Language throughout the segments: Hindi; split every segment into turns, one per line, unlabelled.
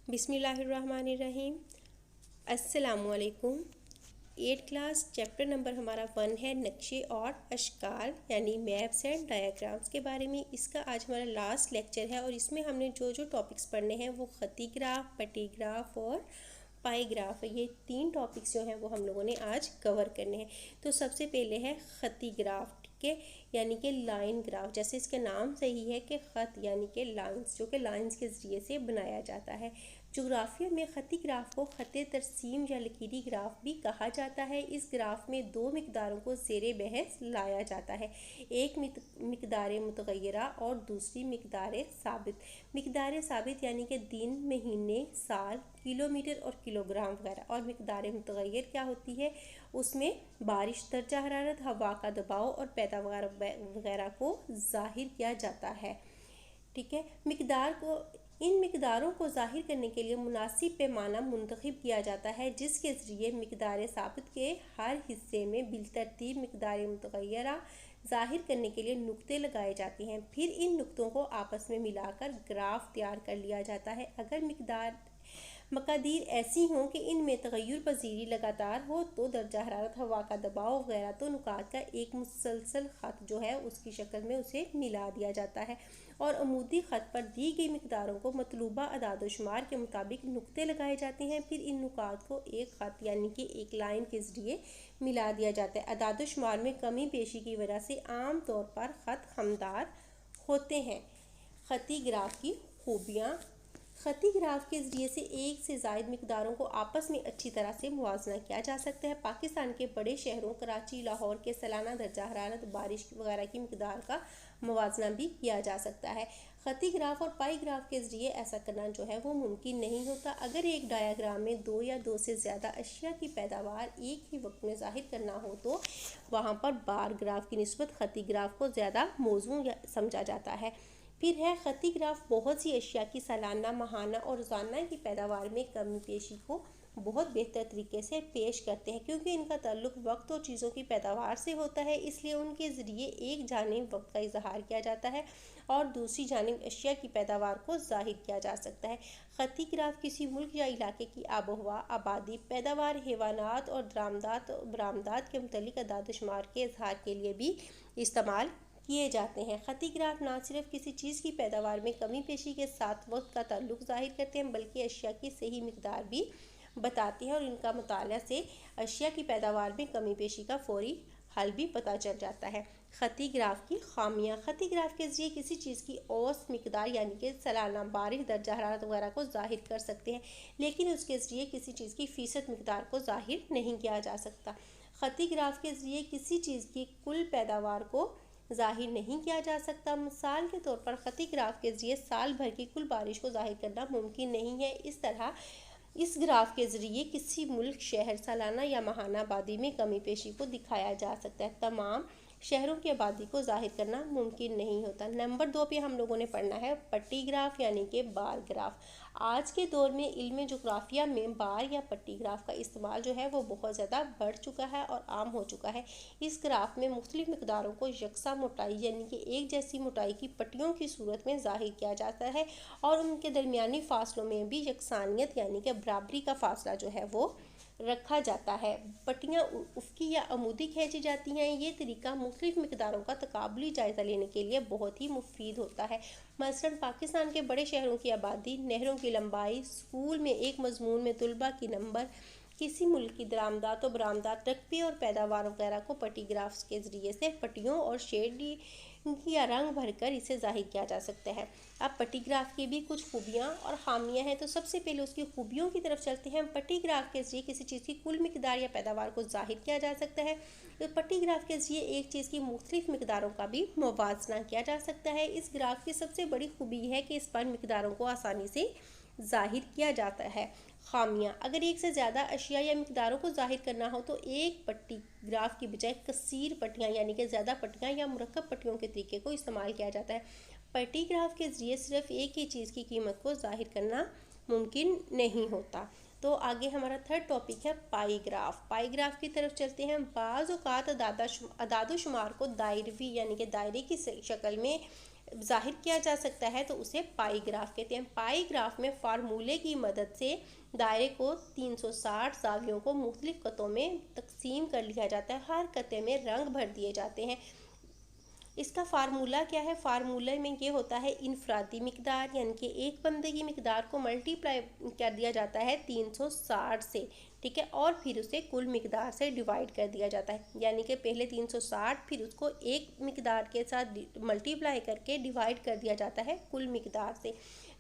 बिस्मिल्लाहिर्रहमानिर्रहीम। अस्सलामुअलैकुम। 8 क्लास चैप्टर नंबर हमारा 1 है नक्शे और अशकाल यानी मैप्स एंड डायाग्राम्स के बारे में। इसका आज हमारा लास्ट लेक्चर है और इसमें हमने जो जो टॉपिक्स पढ़ने हैं वो खती ग्राफ, पट्टी ग्राफ और पाई ग्राफ है। ये 3 टॉपिक्स जो हैं वो हम लोगों ने आज कवर करने हैं। तो सबसे पहले है खती ग्राफ, ठीक है, यानी कि लाइन ग्राफ। जैसे इसका नाम सही है कि ख़त यानी कि लाइंस, जो कि लाइंस के ज़रिए से बनाया जाता है। जोग्राफिया में खती ग्राफ को ख़त तरसीम या लकीरी ग्राफ भी कहा जाता है। इस ग्राफ में 2 मिकदारों को ज़ेरे बहस लाया जाता है, एक मिकदार मुतग़य्यरा और दूसरी मिकदार साबित। मिकदार साबित यानी कि दिन, महीने, साल, किलोमीटर और किलोग्राम वगैरह। और मिकदार मुतग़य्यर क्या होती है, उसमें बारिश, दर्जा हरारत, हवा का दबाव और पैदावार वगैरह को ज़ाहिर किया जाता है, ठीक है। इन मिकदारों को ज़ाहिर करने के लिए मुनासिब पैमाना मुंतखब किया जाता है, जिसके ज़रिए मिकदार साबित के हर हिस्से में बिलतरतीब मिकदार मुतग़य्यरा ज़ाहिर करने के लिए नुक्ते लगाए जाते हैं। फिर इन नुक्तों को आपस में मिलाकर ग्राफ तैयार कर लिया जाता है। अगर मकादीर ऐसी हों कि इनमें तग़य्युर पज़ीरी लगातार हो तो दर्जा हरारत, हवा का दबाव वगैरह, तो नुकात का एक मुसलसल ख़त जो है उसकी शक्ल में उसे मिला दिया जाता है और अमूदी ख़त पर दी गई मिकदारों को मतलूबा अदाद शुमार के मुताबिक नुक्ते लगाए जाते हैं। फिर इन नुकात को एक ख़त यानी कि एक लाइन के ज़रिए मिला दिया जाता है। अदाद शुमार में कमी पेशी की वजह से आम तौर पर ख़त खमदार होते हैं। खती ग्राफ की खूबियाँ। खती ग्राफ के ज़रिए से एक से ज़ायद मिकदारों को आपस में अच्छी तरह से मुवाजना किया जा सकता है। पाकिस्तान के बड़े शहरों कराची, लाहौर के सालाना दर्जा हरारत, बारिश वगैरह की मिकदार का मुवाजना भी किया जा सकता है। खती ग्राफ और पाई ग्राफ के ज़रिए ऐसा करना जो है वो मुमकिन नहीं होता। अगर एक डायाग्राम में 2 या 2 से ज़्यादा अशिया की पैदावार एक ही वक्त में ज़ाहिर करना हो तो वहाँ पर बार ग्राफ की निस्बत खती ग्राफ को ज़्यादा मौजू समझा जाता है। फिर है खती ग्राफ बहुत सी अशिया की सालाना, माहाना और रोज़ाना की पैदावार में कमी पेशी को बहुत बेहतर तरीके से पेश करते हैं। क्योंकि इनका ताल्लुक वक्त और चीज़ों की पैदावार से होता है, इसलिए उनके ज़रिए एक जानिब वक्त का इजहार किया जाता है और दूसरी जानिब अशिया की पैदावार को ज़ाहिर किया जा सकता है। खती ग्राफ किसी मुल्क या इलाके की आबोहवा, आबादी, पैदावार, हैवानात और बरामदात के मुतल्लिक़ अदाद शुमार के इजहार के लिए भी इस्तेमाल किए जाते हैं। खती ग्राफ ना सिर्फ किसी चीज़ की पैदावार में कमी पेशी के साथ वक्त का ताल्लुक ज़ाहिर करते हैं, बल्कि अशिया की सही मिकदार भी बताते हैं और इनका मुताला से अशिया की पैदावार में कमी पेशी का फौरी हल भी पता चल जाता है। खती ग्राफ की खामियाँ। खती ग्राफ के ज़रिए किसी चीज़ की औसत मिकदार यानी कि सालाना बारिश, दर्जा हरारत वगैरह को ज़ाहिर कर सकते हैं, लेकिन उसके ज़रिए किसी चीज़ की फ़ीसद मिकदार को ज़ाहिर नहीं किया जा सकता। खती ग्राफ के ज़रिए किसी चीज़ की कुल पैदावार को ज़ाहिर नहीं किया जा सकता। मिसाल के तौर पर खती ग्राफ के ज़रिए साल भर की कुल बारिश को ज़ाहिर करना मुमकिन नहीं है। इस तरह इस ग्राफ के ज़रिए किसी मुल्क, शहर, सालाना या माहाना आबादी में कमी पेशी को दिखाया जा सकता है। तमाम शहरों की आबादी को ज़ाहिर करना मुमकिन नहीं होता। नंबर 2 पे हम लोगों ने पढ़ना है पट्टी ग्राफ यानी कि बार ग्राफ। आज के दौर में इल्म जोग्राफिया में बार या पट्टी ग्राफ का इस्तेमाल जो है वो बहुत ज़्यादा बढ़ चुका है और आम हो चुका है। इस ग्राफ में मुख्तलिफ मिकदारों को यकसा मोटाई यानी कि एक जैसी मोटाई की पट्टियों की सूरत में ज़ाहिर किया जाता है और उनके दरमियानी फासलों में भी यकसानियत यानी कि बराबरी का फासला जो है वो रखा जाता है। पट्टियाँ उफ़क़ी या अमूदी खींची जाती हैं। ये तरीका मुख्तलिफ मिकदारों का तकाबुली जायज़ा लेने के लिए बहुत ही मुफीद होता है। मसलन पाकिस्तान के बड़े शहरों की आबादी, नहरों की लंबाई, स्कूल में एक मजमून में तलबा की नंबर, किसी मुल्क की दरामदात और बरामदात, रकबे और पैदावार वगैरह को पट्टी ग्राफ्स के ज़रिए से पट्टियों और शेड या रंग भरकर इसे ज़ाहिर किया जा सकता है। अब पट्टी ग्राफ की भी कुछ खूबियाँ और खामियाँ हैं, तो सबसे पहले उसकी खूबियों की तरफ चलते हैं। पट्टी ग्राफ के ज़रिए किसी चीज़ की कुल मिकदार या पैदावार को ज़ाहिर किया जा सकता है। तो पट्टी ग्राफ के ज़रिए एक चीज़ की मुख्तलिफ मिकदारों का भी मुवाजना किया जा सकता है। इस ग्राफ की सबसे बड़ी खूबी है कि इस पर मिकदारों को आसानी से ज़ाहिर किया जाता है। खामियाँ। अगर एक से ज़्यादा अशिया या मिकदारों को ज़ाहिर करना हो तो एक पट्टी ग्राफ की बजाय कसीर पट्टियाँ यानी कि ज़्यादा पट्टियाँ या मुरक्कब पट्टियों के तरीके को इस्तेमाल किया जाता है। पट्टी ग्राफ के ज़रिए सिर्फ एक ही चीज़ की कीमत को ज़ाहिर करना मुमकिन नहीं होता। तो आगे हमारा थर्ड टॉपिक है पाई ग्राफ। पाई ग्राफ की तरफ चलते हैं। बाज़ औक़ात अदाद शुमार को दायरवी यानी कि दायरे की शक्ल में जाहिर किया जा सकता है तो उसे पाई ग्राफ कहते हैं। पाई ग्राफ में फार्मूले की मदद से दायरे को 360 जावियों को मुख्तलिफ कतों में तकसीम कर लिया जाता है। हर कते में रंग भर दिए जाते हैं। इसका फार्मूला क्या है? फार्मूले में ये होता है इनफरादी मिकदार, यानी कि एक बंदे की मिकदार को मल्टीप्लाई कर दिया जाता है 360 से, ठीक है, और फिर उसे कुल मिकदार से डिवाइड कर दिया जाता है। यानी कि पहले 360 फिर उसको एक मिकदार के साथ मल्टीप्लाई करके डिवाइड कर दिया जाता है कुल मिकदार से।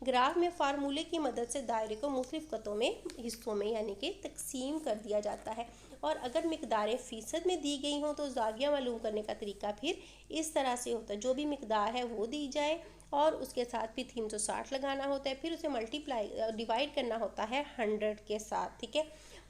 ग्राफ में फार्मूले की मदद से दायरे को मुख्तलिफ कतों में हिस्सों में यानी कि तकसीम कर दिया जाता है। और अगर मिकदारें फ़ीसद में दी गई हों तो जाविया मालूम करने का तरीका फिर इस तरह से होता है। जो भी मिकदार है वो दी जाए और उसके साथ फिर 360 लगाना होता है, फिर उसे मल्टीप्लाई डिवाइड करना होता है 100 के साथ, ठीक है।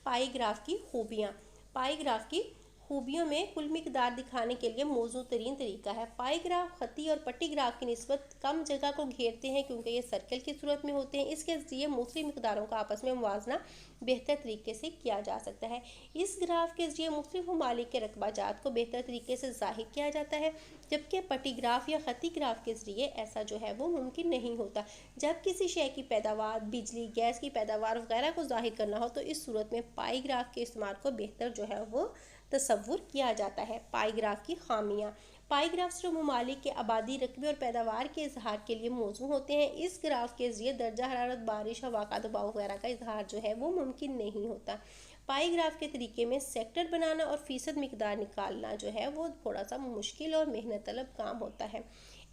पाई ग्राफ की खूबियाँ। पाई ग्राफ की खूबियों में कुल मिकदार दिखाने के लिए मौजूद तरीन तरीका है। पाई ग्राफ खती और पट्टी ग्राफ की निस्बत कम जगह को घेरते हैं क्योंकि ये सर्कल की सूरत में होते हैं। इसके जरिए मुख्तलिफ मिकदारों का आपस में मुवाजना बेहतर तरीके से किया जा सकता है। इस ग्राफ के जरिए मुख्तलिफ ममालिक के रकबाजात को बेहतर तरीके से जाहिर किया जाता है, जबकि पट्टी ग्राफ या खती ग्राफ के जरिए ऐसा जो है वो मुमकिन नहीं होता। जब किसी शय की पैदावार, बिजली, गैस की पैदावार वगैरह को जाहिर करना हो तो इस सूरत में पाई ग्राफ के इस्तेमाल को बेहतर जो है वो तसव्वुर किया जाता है। पाई ग्राफ की खामियाँ। पाई ग्राफ सिर्फ ममालिक के आबादी, रकबे और पैदावार के इजहार के लिए मौजू होते हैं। इस ग्राफ के जरिए दर्जा हरारत, बारिश, हवा का दबाव वगैरह का इजहार जो है वो मुमकिन नहीं होता। पाई ग्राफ के तरीके में सेक्टर बनाना और फ़ीसद मिकदार निकालना जो है वो थोड़ा सा मुश्किल और मेहनत तलब काम होता है।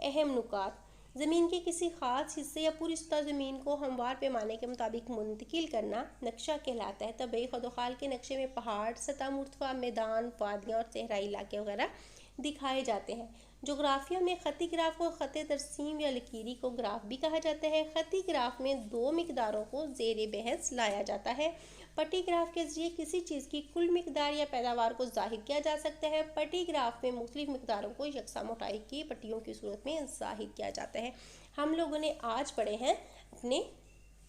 अहम नुकात। ज़मीन के किसी ख़ास हिस्से या पूरी सतह ज़मीन को हमवार पैमाने के मुताबिक मुंतकिल करना नक्शा कहलाता है। तबई खदोखाल के नक्शे में पहाड़, सतह मुर्तफा, मैदान, वादियाँ और सहराई इलाके वगैरह दिखाए जाते हैं। जोग्राफिया में खती ग्राफ को ख़त तरसीम या लकीरी को ग्राफ भी कहा जाता है। खती ग्राफ में दो मिकदारों को ज़ेर बहस लाया जाता है। पट्टी ग्राफ के जरिए किसी चीज़ की कुल मिकदार या पैदावार को जाहिर किया जा सकता है। पट्टी ग्राफ में मुख्तलिफ मिकदारों को यकसा मोटाई की पट्टियों की सूरत में जाहिर किया जाता है। हम लोगों ने आज पढ़े हैं अपने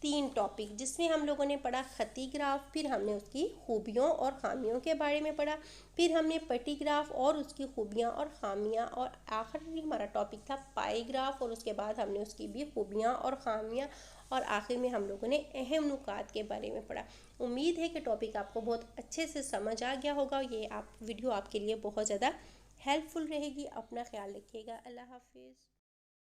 3 टॉपिक, जिसमें हम लोगों ने पढ़ा खती ग्राफ, फिर हमने उसकी खूबियों और खामियों के बारे में पढ़ा, फिर हमने पट्टी ग्राफ और उसकी खूबियाँ और खामियाँ, और आखिरी हमारा टॉपिक था पाई ग्राफ और उसके बाद हमने उसकी भी खूबियाँ और खामियाँ, और आखिर में हम लोगों ने अहम नुकात के बारे में पढ़ा। उम्मीद है कि टॉपिक आपको बहुत अच्छे से समझ आ गया होगा। ये वीडियो आपके लिए बहुत ज़्यादा हेल्पफुल रहेगी। अपना ख्याल रखिएगा। अल्लाह हाफिज़।